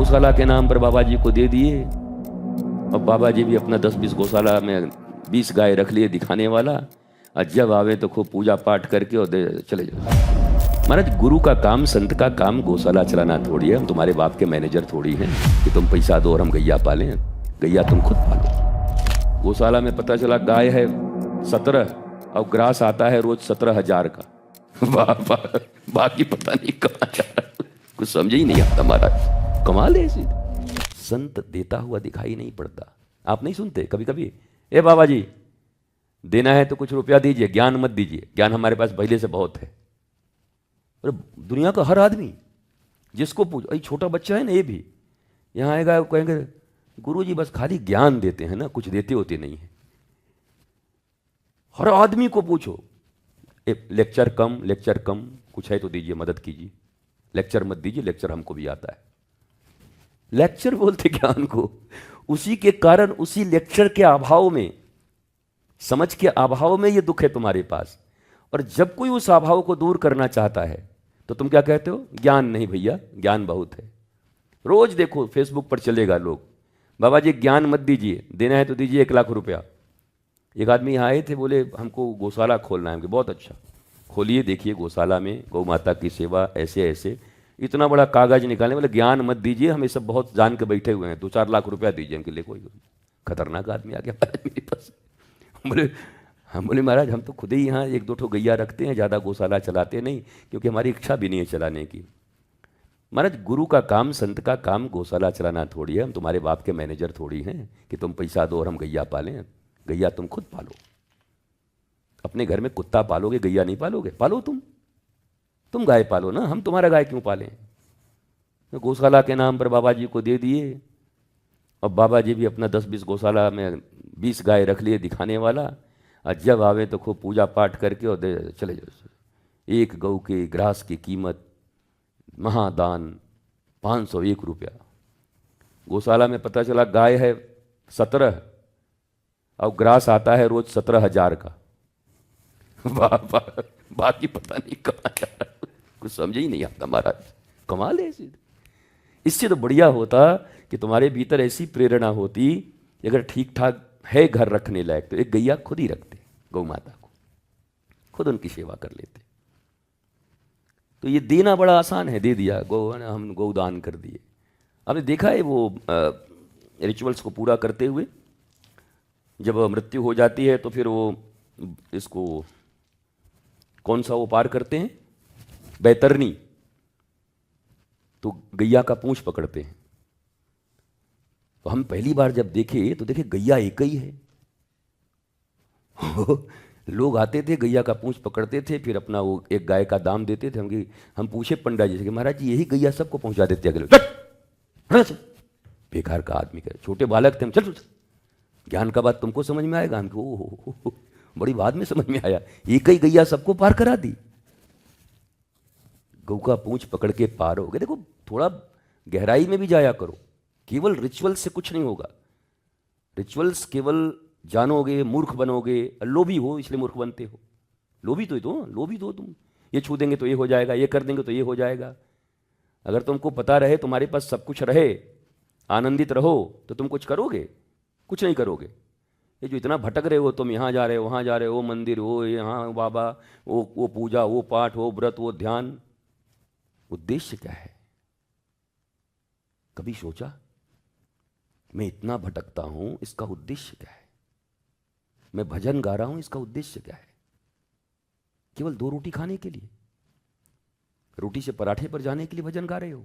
गौशाला के नाम पर बाबा जी को दे दिए और बाबा जी भी अपना 10-20 गौशाला में 20 गाय रख लिए दिखाने वाला। और जब आवे तो खूब पूजा पाठ करके और चले जाओ। महाराज गुरु का काम, संत का काम गौशाला चलाना थोड़ी है। हम तुम्हारे बाप के मैनेजर थोड़ी हैं कि तुम पैसा दो और हम गैया पालें। गैया तुम खुद पालो। गौशाला में पता चला गाय है 17 और ग्रास आता है रोज 17,000 का। बाकी पता नहीं कहाँ जा रहा, कुछ समझ ही नहीं आता महाराज। कमाल है ऐसी। संत देता हुआ दिखाई नहीं पड़ता। आप नहीं सुनते कभी कभी, ए बाबा जी देना है तो कुछ रुपया दीजिए, ज्ञान मत दीजिए, ज्ञान हमारे पास पहले से बहुत है। अरे दुनिया का हर आदमी जिसको पूछ, अरे छोटा बच्चा है ना ये भी यहाँ आएगा, कहेंगे गुरु जी बस खाली ज्ञान देते हैं ना, कुछ देते होते नहीं है। हर आदमी को पूछो, लेक्चर कम, कुछ है तो दीजिए, मदद कीजिए। लेक्चर मत दीजिए, लेक्चर हमको भी आता है। लेक्चर बोलते ज्ञान को। उसी के कारण, उसी लेक्चर के अभाव में, समझ के अभाव में ये दुख है तुम्हारे पास। और जब कोई उस अभाव को दूर करना चाहता है तो तुम क्या कहते हो? ज्ञान नहीं भैया, ज्ञान बहुत है। रोज देखो फेसबुक पर चलेगा लोग, बाबा जी ज्ञान मत दीजिए, देना है तो दीजिए 1 लाख रुपया। एक आदमी यहाँ आए थे, बोले हमको गौशाला खोलना है। बहुत अच्छा, खोलिए, देखिए गौशाला में गौ माता की सेवा ऐसे ऐसे। इतना बड़ा कागज निकालने, बोले ज्ञान मत दीजिए, हम ये सब बहुत जान के बैठे हुए हैं, 2-4 लाख रुपया दीजिए हमके लिए। कोई खतरनाक आदमी आ गया महाराज मेरे पास। हम बोले महाराज हम तो खुद ही यहाँ 1-2 ठो गैया रखते हैं, ज़्यादा गौशाला चलाते नहीं, क्योंकि हमारी इच्छा भी नहीं है चलाने की। महाराज गुरु का काम, संत का काम गौशाला चलाना थोड़ी है। हम तुम्हारे बाप के मैनेजर थोड़ी हैं कि तुम पैसा दो और हम गैया पालें। गैया तुम खुद पालो। अपने घर में कुत्ता पालोगे, गैया नहीं पालोगे? पालो तुम गाय पालो ना, हम तुम्हारा गाय क्यों पालें? तो गौशाला के नाम पर बाबा जी को दे दिए और बाबा जी भी अपना 10-20 गौशाला में 20 गाय रख लिए दिखाने वाला। और जब आवे तो खूब पूजा पाठ करके और चले जाओ। एक गौ के ग्रास की कीमत महादान 501 रुपया। गौशाला में पता चला गाय है 17 और ग्रास आता है रोज 17,000 का। बाकी पता नहीं कहाँ जा रहा, कुछ समझ ही नहीं आता महाराज। कमाल है ऐसी। इससे तो बढ़िया होता कि तुम्हारे भीतर ऐसी प्रेरणा होती, अगर ठीक ठाक है घर रखने लायक तो एक गैया खुद ही रखते, गौ माता को खुद उनकी सेवा कर लेते। तो ये देना बड़ा आसान है, दे दिया गौ, हम गौदान कर दिए। आपने देखा है वो रिचुअल्स को पूरा करते हुए जब मृत्यु हो जाती है तो फिर वो इसको कौन सा वो पार करते हैं, बैतरनी, तो गैया का पूंछ पकड़ते हैं। तो हम पहली बार जब देखे तो देखे गैया एक ही है। लोग आते थे, गैया का पूंछ पकड़ते थे, फिर अपना वो एक गाय का दाम देते थे। हम पूछे पंडा जी से कि महाराज जी यही गैया सबको पहुंचा देते अगले। बेकार का आदमी का, छोटे बालक थे हम, चल ज्ञान का बात तुमको समझ में आएगा। हमको ओहो बड़ी बाद में समझ में आया, एक ही गैया सबको पार करा दी। गौ का पूंछ पकड़ के पार हो गए। देखो थोड़ा गहराई में भी जाया करो, केवल रिचुअल से कुछ नहीं होगा। रिचुअल्स केवल जानोगे मूर्ख बनोगे, लोभी हो इसलिए मूर्ख बनते हो। लोभी तो लोभी तो तुम, ये छू देंगे तो ये हो जाएगा, ये कर देंगे तो ये हो जाएगा। अगर तुमको पता रहे, तुम्हारे पास सब कुछ रहे, आनंदित रहो, तो तुम कुछ करोगे? कुछ नहीं करोगे। ये जो इतना भटक रहे हो, तुम यहाँ जा रहे हो, वहाँ जा रहे हो, मंदिर हो, यहाँ बाबा, वो पूजा, वो पाठ, वो व्रत, वो ध्यान, उद्देश्य क्या है? कभी सोचा मैं इतना भटकता हूं, इसका उद्देश्य क्या है? मैं भजन गा रहा हूं, इसका उद्देश्य क्या है? केवल 2 रोटी खाने के लिए, रोटी से पराठे पर जाने के लिए भजन गा रहे हो?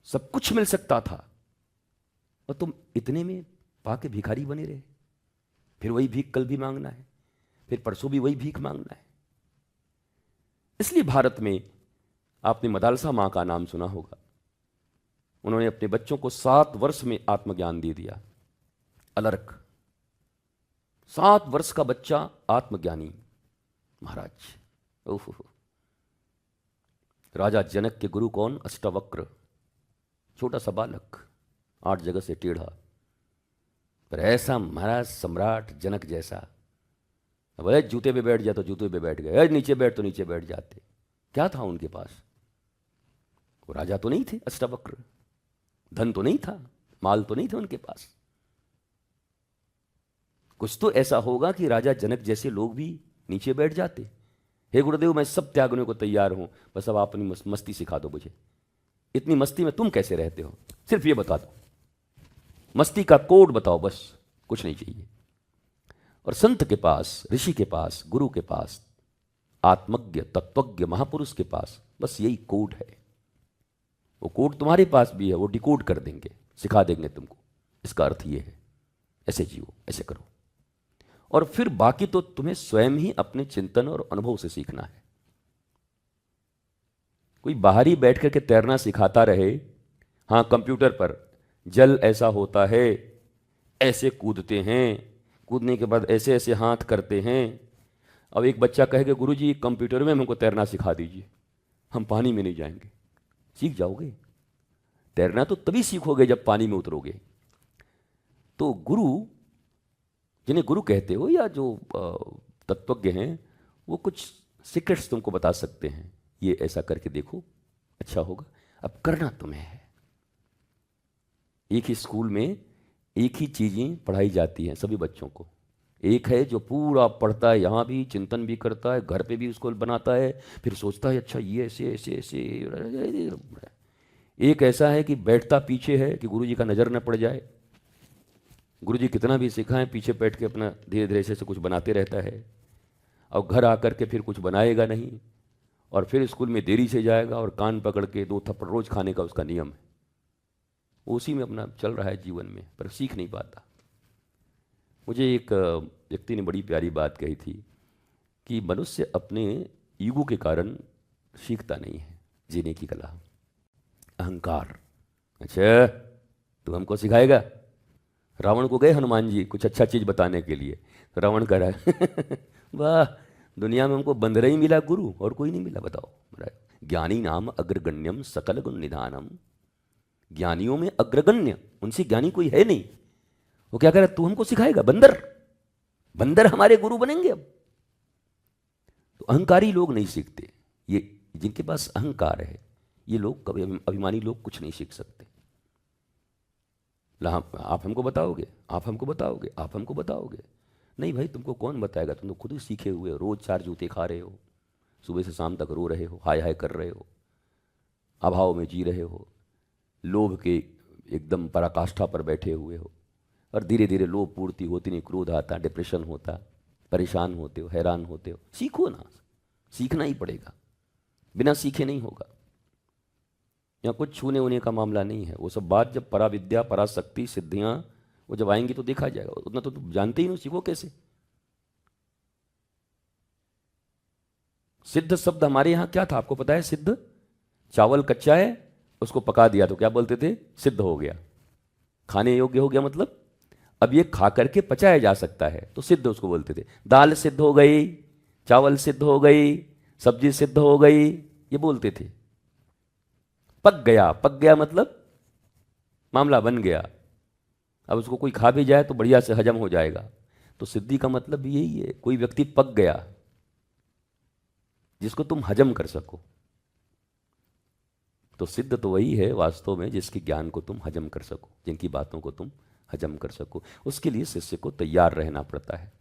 सब कुछ मिल सकता था और तुम इतने में पाके भिखारी बने रहे। फिर वही भीख कल भी मांगना है, फिर परसों भी वही भीख मांगना है। इसलिए भारत में आपने मदालसा मां का नाम सुना होगा। उन्होंने अपने बच्चों को 7 वर्ष में आत्मज्ञान दे दिया। अलर्क 7 वर्ष का बच्चा आत्मज्ञानी महाराज। ओह, राजा जनक के गुरु कौन? अष्टवक्र, छोटा सा बालक, 8 जगह से टेढ़ा, पर ऐसा महाराज सम्राट जनक जैसा। बोले जूते पे बैठ जा तो जूते पे बैठ गए, नीचे बैठ तो नीचे बैठ जाते। क्या था उनके पास? वो राजा तो नहीं थे अष्टावक्र, धन तो नहीं था, माल तो नहीं थे उनके पास। कुछ तो ऐसा होगा कि राजा जनक जैसे लोग भी नीचे बैठ जाते। हे गुरुदेव, मैं सब त्यागने को तैयार हूं, बस अब आप अपनी मस्ती सिखा दो मुझे। इतनी मस्ती में तुम कैसे रहते हो, सिर्फ ये बता दो, मस्ती का कोड बताओ, बस कुछ नहीं चाहिए। और संत के पास, ऋषि के पास, गुरु के पास, आत्मज्ञ तत्वज्ञ महापुरुष के पास बस यही कोड है। वो कोड तुम्हारे पास भी है, वो डिकोड कर देंगे, सिखा देंगे तुमको। इसका अर्थ ये है, ऐसे जियो, ऐसे करो। और फिर बाकी तो तुम्हें स्वयं ही अपने चिंतन और अनुभव से सीखना है। कोई बाहरी बैठ करके तैरना सिखाता रहे, हाँ कंप्यूटर पर जल ऐसा होता है, ऐसे कूदते हैं, कूदने के बाद ऐसे ऐसे हाथ करते हैं। अब एक बच्चा कहेगा गुरुजी कंप्यूटर में हमको तैरना सिखा दीजिए, हम पानी में नहीं जाएंगे। सीख जाओगे तैरना, तो तभी सीखोगे जब पानी में उतरोगे। तो गुरु, जिन्हें गुरु कहते हो या जो तत्वज्ञ हैं, वो कुछ सीक्रेट्स तुमको बता सकते हैं, ये ऐसा करके देखो अच्छा होगा। अब करना तुम्हें है। एक ही स्कूल में एक ही चीज़ें पढ़ाई जाती हैं सभी बच्चों को। एक है जो पूरा पढ़ता है, यहाँ भी चिंतन भी करता है, घर पे भी उसको बनाता है, फिर सोचता है अच्छा ये ऐसे ऐसे ऐसे। एक ऐसा है कि बैठता पीछे है कि गुरुजी का नज़र न पड़ जाए। गुरुजी कितना भी सिखाएं, पीछे बैठ के अपना धीरे धीरे से कुछ बनाते रहता है, और घर आकर के फिर कुछ बनाएगा नहीं, और फिर स्कूल में देरी से जाएगा और कान पकड़ के 2 थप्पड़ रोज खाने का उसका नियम है। उसी में अपना चल रहा है जीवन में, पर सीख नहीं पाता। मुझे एक व्यक्ति ने बड़ी प्यारी बात कही थी कि मनुष्य अपने ईगो के कारण सीखता नहीं है जीने की कला। अहंकार, अच्छा तू हमको सिखाएगा। रावण को गए हनुमान जी कुछ अच्छा चीज़ बताने के लिए, तो रावण कह रहा है वाह, दुनिया में हमको बंदर ही मिला गुरु, और कोई नहीं मिला, बताओ। ज्ञानी नाम अग्रगण्यम सकल गुण निधानम, ज्ञानियों में अग्रगण्य, उनसे ज्ञानी कोई है नहीं। वो क्या कह रहा है, तू हमको सिखाएगा, बंदर, बंदर हमारे गुरु बनेंगे अब। तो अहंकारी लोग नहीं सीखते, ये जिनके पास अहंकार है, ये लोग कभी, अभिमानी लोग कुछ नहीं सीख सकते। आप हमको बताओगे, आप हमको बताओगे, आप हमको बताओगे, नहीं भाई तुमको कौन बताएगा, तुम तो खुद ही सीखे हुए हो। रोज 4 जूते खा रहे हो, सुबह से शाम तक रो रहे हो, हाय हाय कर रहे हो, अभाव में जी रहे हो, लोभ के एकदम पराकाष्ठा पर बैठे हुए हो, और धीरे धीरे लोभ पूर्ति होती नहीं, क्रोध आता, डिप्रेशन होता, परेशान होते हो, हैरान होते हो। सीखो ना, सीखना ही पड़ेगा, बिना सीखे नहीं होगा। यहाँ कुछ छूने ऊने का मामला नहीं है। वो सब बात जब पराविद्या, पराशक्ति, सिद्धियां वो जब आएंगी तो देखा जाएगा। उतना तो तुम जानते ही नहीं, सीखो कैसे। सिद्ध शब्द हमारे यहाँ क्या था आपको पता है? सिद्ध, चावल कच्चा है, उसको पका दिया तो क्या बोलते थे? सिद्ध हो गया, खाने योग्य हो गया। मतलब अब ये खा करके पचाया जा सकता है तो सिद्ध उसको बोलते थे। दाल सिद्ध हो गई, चावल सिद्ध हो गई, सब्जी सिद्ध हो गई, ये बोलते थे। पक गया, पक गया मतलब मामला बन गया, अब उसको कोई खा भी जाए तो बढ़िया से हजम हो जाएगा। तो सिद्धि का मतलब भी यही है, कोई व्यक्ति पक गया जिसको तुम हजम कर सको। तो सिद्ध तो वही है वास्तव में जिसके ज्ञान को तुम हजम कर सको, जिनकी बातों को तुम हजम कर सको। उसके लिए शिष्य को तैयार रहना पड़ता है।